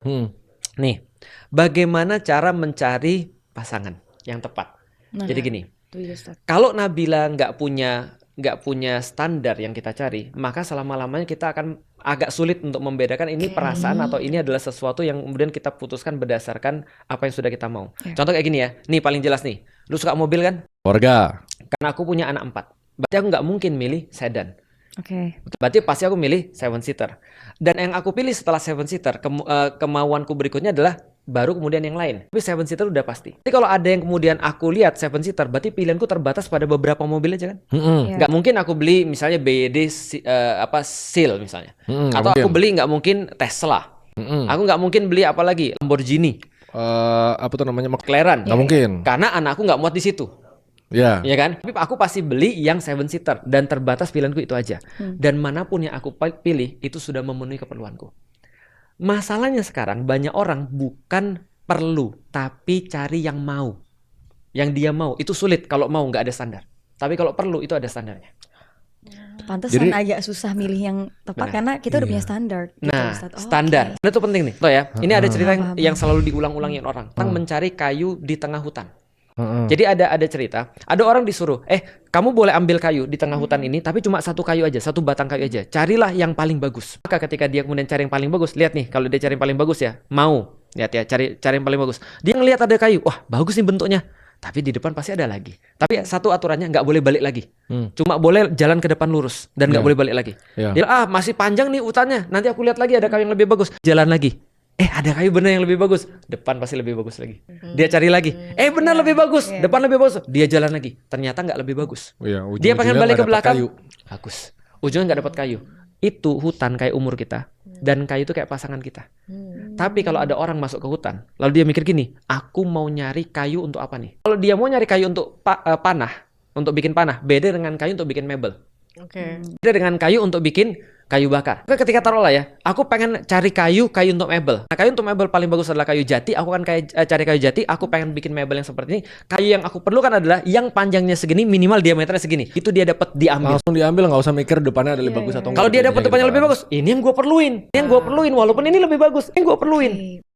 Hmm. Nih, bagaimana cara mencari pasangan yang tepat? Nah, Jadi gini, itu ya Ustaz. kalau Nabila nggak punya standar yang kita cari, maka selama-lamanya kita akan agak sulit untuk membedakan ini perasaan atau ini adalah sesuatu yang kemudian kita putuskan berdasarkan apa yang sudah kita mau. Ya. Contoh kayak gini ya, nih paling jelas nih, lu suka mobil kan? Keluarga. Karena aku punya anak 4, berarti aku nggak mungkin milih sedan. Oke. Berarti pasti aku milih 7-seater. Dan yang aku pilih setelah 7-seater, kemauanku berikutnya adalah baru kemudian yang lain. Tapi 7-seater udah pasti. Tapi kalau ada yang kemudian aku lihat 7-seater, berarti pilihanku terbatas pada beberapa mobil aja kan? Iya. Nggak mungkin aku beli misalnya BYD Seal misalnya. Atau aku beli nggak mungkin Tesla. Aku nggak mungkin beli apa lagi? Lamborghini, Apa tuh namanya? McLaren. Nggak mungkin. Karena anakku nggak muat di situ. Ya. Ya kan? Tapi aku pasti beli yang 7-seater dan terbatas pilihanku itu aja. Dan manapun yang aku pilih itu sudah memenuhi keperluanku. Masalahnya sekarang banyak orang bukan perlu tapi cari yang mau. Yang dia mau itu sulit kalau mau nggak ada standar. Tapi kalau perlu itu ada standarnya. Pantesan Jadi- agak susah milih yang tepat Benar. karena kita udah punya standar. Gitu, Nah, Ustaz. Oh, standar. oke. Itu penting nih. Tuh ya. Ini ada cerita Paham. yang selalu diulang-ulangin orang tentang mencari kayu di tengah hutan. Heeh. Jadi ada cerita, ada orang disuruh, kamu boleh ambil kayu di tengah hutan ini, tapi cuma satu kayu aja, satu batang kayu aja. Carilah yang paling bagus. Maka ketika dia kemudian cari yang paling bagus, lihat nih, kalau dia cari yang paling bagus ya, mau, lihat ya, cari yang paling bagus. Dia ngelihat ada kayu, wah bagus nih bentuknya, tapi di depan pasti ada lagi. Tapi satu aturannya nggak boleh balik lagi, cuma boleh jalan ke depan lurus dan nggak Ya. boleh balik lagi. Ya. Dia masih panjang nih hutannya, nanti aku lihat lagi ada kayu yang lebih bagus, jalan lagi. Ada kayu bener yang lebih bagus, depan pasti lebih bagus lagi. Dia cari lagi, benar lebih bagus, depan lebih bagus. Dia jalan lagi, ternyata nggak lebih bagus. Iya, Dia pengen ujung-ujungnya balik ke nggak dapet belakang, kayu. bagus. Ujungnya nggak dapat kayu. Itu hutan kayak umur kita, dan kayu itu kayak pasangan kita. Tapi kalau ada orang masuk ke hutan, lalu dia mikir gini, aku mau nyari kayu untuk apa nih? Kalau dia mau nyari kayu untuk panah, untuk bikin panah, beda dengan kayu untuk bikin mebel. Oke. Beda dengan kayu untuk bikin kayu bakar. Oke, ketika taruhlah ya, aku pengen cari kayu untuk mebel. Nah, kayu untuk mebel paling bagus adalah kayu jati. Aku akan cari kayu jati. Aku pengen bikin mebel yang seperti ini. Kayu yang aku perlukan adalah yang panjangnya segini, minimal diameternya segini. Itu dia dapat diambil. Langsung diambil, nggak usah mikir depannya ada lebih bagus atau enggak. Kalau dia dapat Jadinya depannya gitu lebih kan. bagus, ini yang gue perluin. Ini yang gue perluin. Walaupun ini lebih bagus, ini yang gue perluin. Oke.